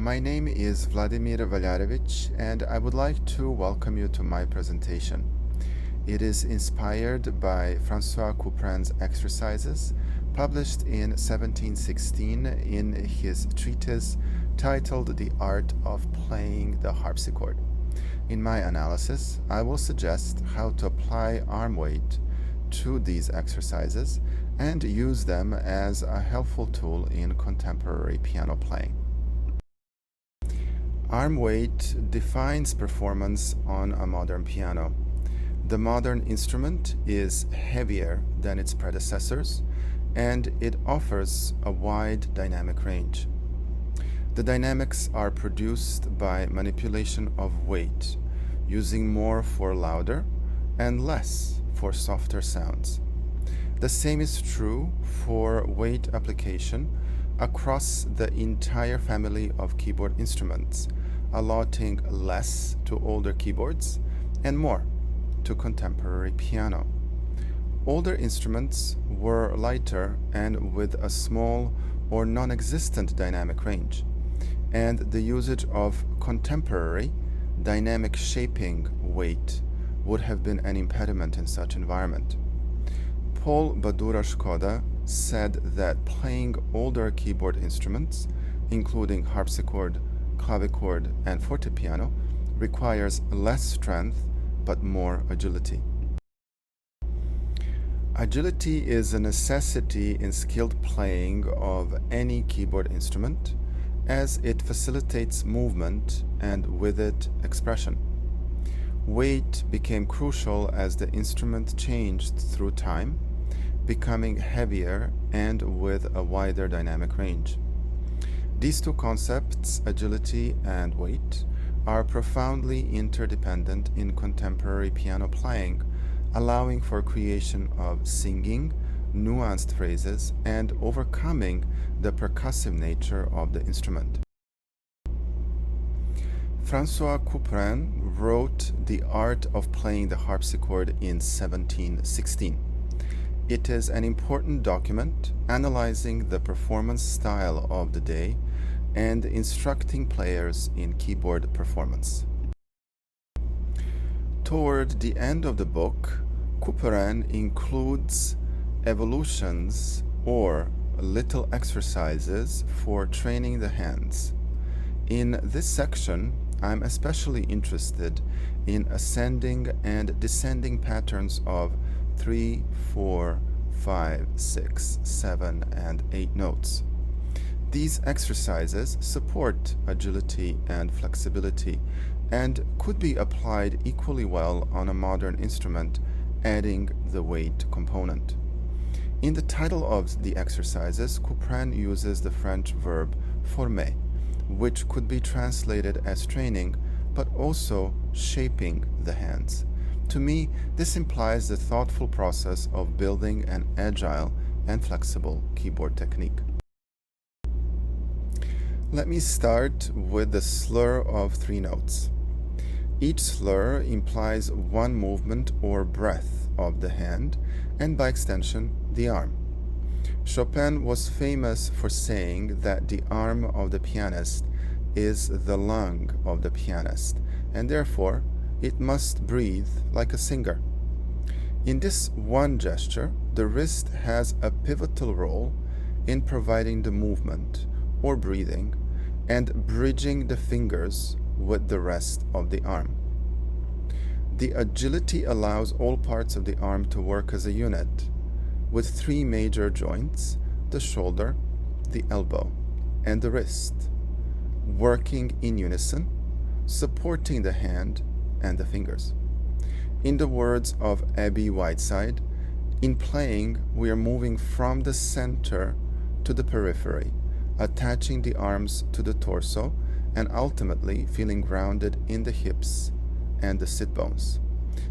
My name is Vladimir Valjarevic, and I would like to welcome you to my presentation. It is inspired by François Couperin's exercises, published in 1716 in his treatise titled The Art of Playing the Harpsichord. In my analysis, I will suggest how to apply arm weight to these exercises and use them as a helpful tool in contemporary piano playing. Arm weight defines performance on a modern piano. The modern instrument is heavier than its predecessors, and it offers a wide dynamic range. The dynamics are produced by manipulation of weight, using more for louder and less for softer sounds. The same is true for weight application across the entire family of keyboard instruments, allotting less to older keyboards and more to contemporary piano. Older instruments were lighter and with a small or non-existent dynamic range, and the usage of contemporary dynamic shaping weight would have been an impediment in such environment. Paul Badura-Škoda said that playing older keyboard instruments, including harpsichord, clavichord, and fortepiano, requires less strength but more agility. Agility is a necessity in skilled playing of any keyboard instrument, as it facilitates movement and with it expression. Weight became crucial as the instrument changed through time, becoming heavier and with a wider dynamic range. These two concepts, agility and weight, are profoundly interdependent in contemporary piano playing, allowing for creation of singing, nuanced phrases, and overcoming the percussive nature of the instrument. François Couperin wrote The Art of Playing the Harpsichord in 1716. It is an important document analyzing the performance style of the day and instructing players in keyboard performance. Toward the end of the book, Couperin includes evolutions or little exercises for training the hands. In this section, I'm especially interested in ascending and descending patterns of 3, 4, 5, 6, 7, and 8 notes. These exercises support agility and flexibility and could be applied equally well on a modern instrument, adding the weight component. In the title of the exercises, Couperin uses the French verb former, which could be translated as training, but also shaping the hands. To me, this implies the thoughtful process of building an agile and flexible keyboard technique. Let me start with the slur of 3 notes. Each slur implies one movement or breath of the hand, and by extension, the arm. Chopin was famous for saying that the arm of the pianist is the lung of the pianist, and therefore it must breathe like a singer. In this one gesture, the wrist has a pivotal role in providing the movement or breathing and bridging the fingers with the rest of the arm. The agility allows all parts of the arm to work as a unit, with 3 major joints, the shoulder, the elbow, and the wrist, working in unison, supporting the hand and the fingers. In the words of Abby Whiteside, in playing, we are moving from the center to the periphery, attaching the arms to the torso and ultimately feeling grounded in the hips and the sit bones.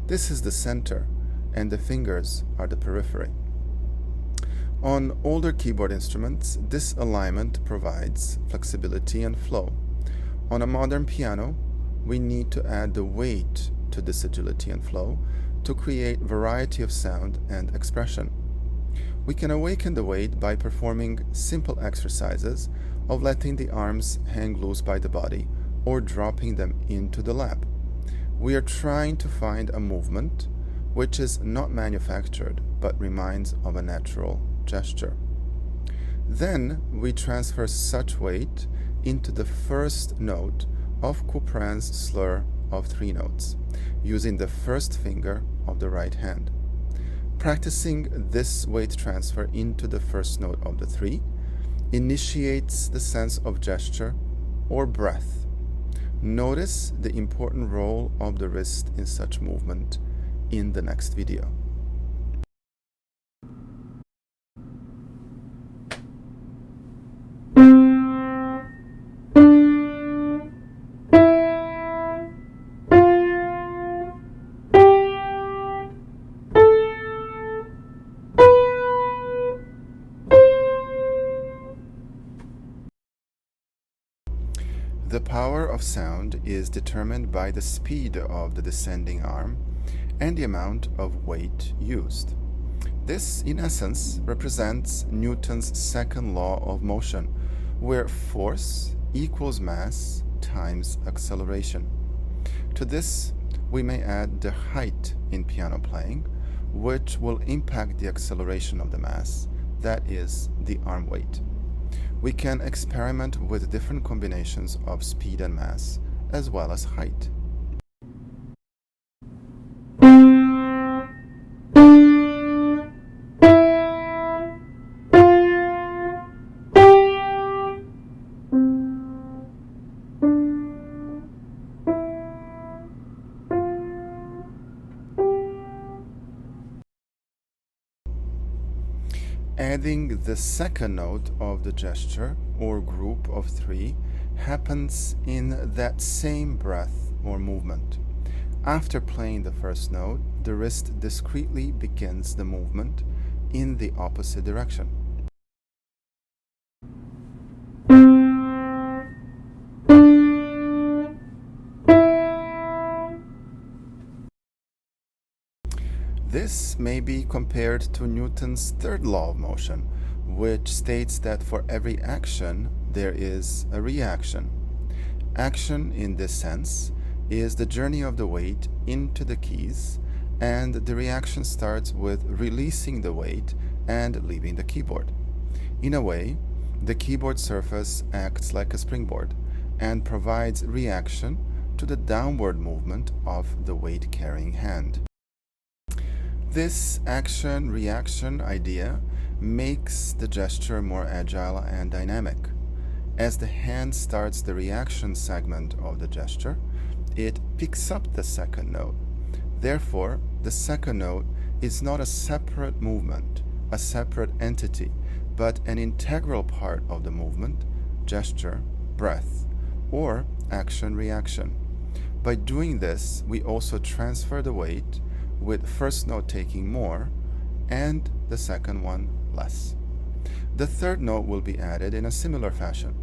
This is the center, and the fingers are the periphery. On older keyboard instruments, this alignment provides flexibility and flow. On a modern piano, we need to add the weight to this agility and flow to create variety of sound and expression. We can awaken the weight by performing simple exercises of letting the arms hang loose by the body or dropping them into the lap. We are trying to find a movement which is not manufactured but reminds of a natural gesture. Then we transfer such weight into the first note of Couperin's slur of 3 notes, using the first finger of the right hand. Practicing this weight transfer into the first note of the 3 initiates the sense of gesture or breath. Notice the important role of the wrist in such movement in the next video. The power of sound is determined by the speed of the descending arm and the amount of weight used. This, in essence, represents Newton's second law of motion, where force equals mass times acceleration. To this, we may add the height in piano playing, which will impact the acceleration of the mass, that is, the arm weight. We can experiment with different combinations of speed and mass, as well as height. Adding the second note of the gesture or group of 3 happens in that same breath or movement. After playing the first note, the wrist discreetly begins the movement in the opposite direction. This may be compared to Newton's third law of motion, which states that for every action there is a reaction. Action, in this sense, is the journey of the weight into the keys, and the reaction starts with releasing the weight and leaving the keyboard. In a way, the keyboard surface acts like a springboard and provides reaction to the downward movement of the weight-carrying hand. This action-reaction idea makes the gesture more agile and dynamic. As the hand starts the reaction segment of the gesture, it picks up the second note. Therefore, the second note is not a separate movement, a separate entity, but an integral part of the movement, gesture, breath, or action-reaction. By doing this, we also transfer the weight, with first note taking more and the second one less. The third note will be added in a similar fashion.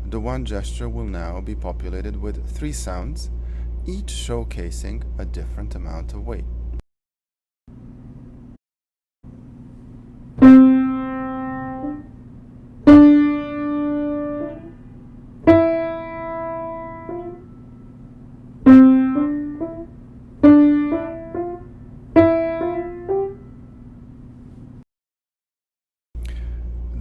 The one gesture will now be populated with 3 sounds, each showcasing a different amount of weight.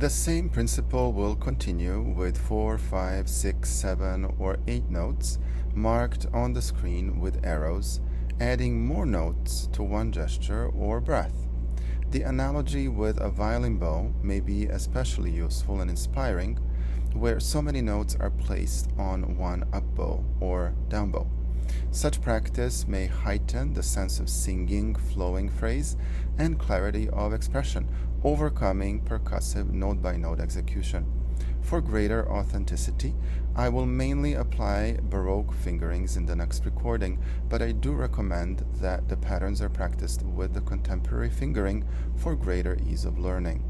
The same principle will continue with 4, 5, 6, 7, or 8 notes marked on the screen with arrows, adding more notes to one gesture or breath. The analogy with a violin bow may be especially useful and inspiring, where so many notes are placed on one up bow or down bow. Such practice may heighten the sense of singing, flowing phrase, and clarity of expression, overcoming percussive note-by-note execution. For greater authenticity, I will mainly apply Baroque fingerings in the next recording, but I do recommend that the patterns are practiced with the contemporary fingering for greater ease of learning.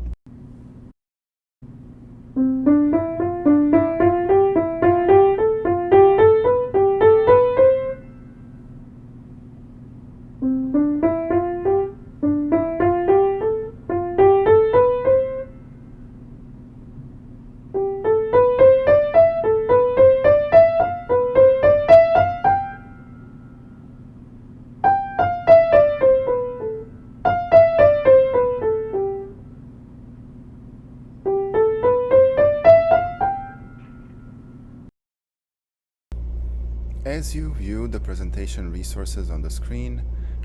As you view the presentation resources on the screen,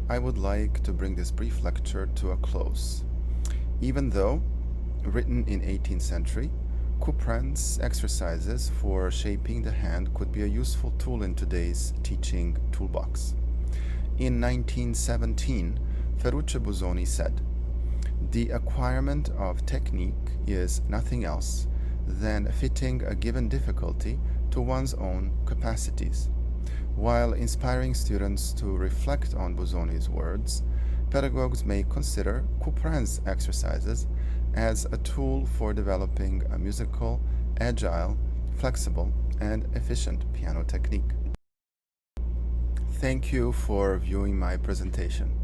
I would like to bring this brief lecture to a close. Even though written in 18th century, Couperin's exercises for shaping the hand could be a useful tool in today's teaching toolbox. In 1917, Ferruccio Busoni said, "The acquirement of technique is nothing else than fitting a given difficulty to one's own capacities." While inspiring students to reflect on Busoni's words, pedagogues may consider Couperin's exercises as a tool for developing a musical, agile, flexible, and efficient piano technique. Thank you for viewing my presentation.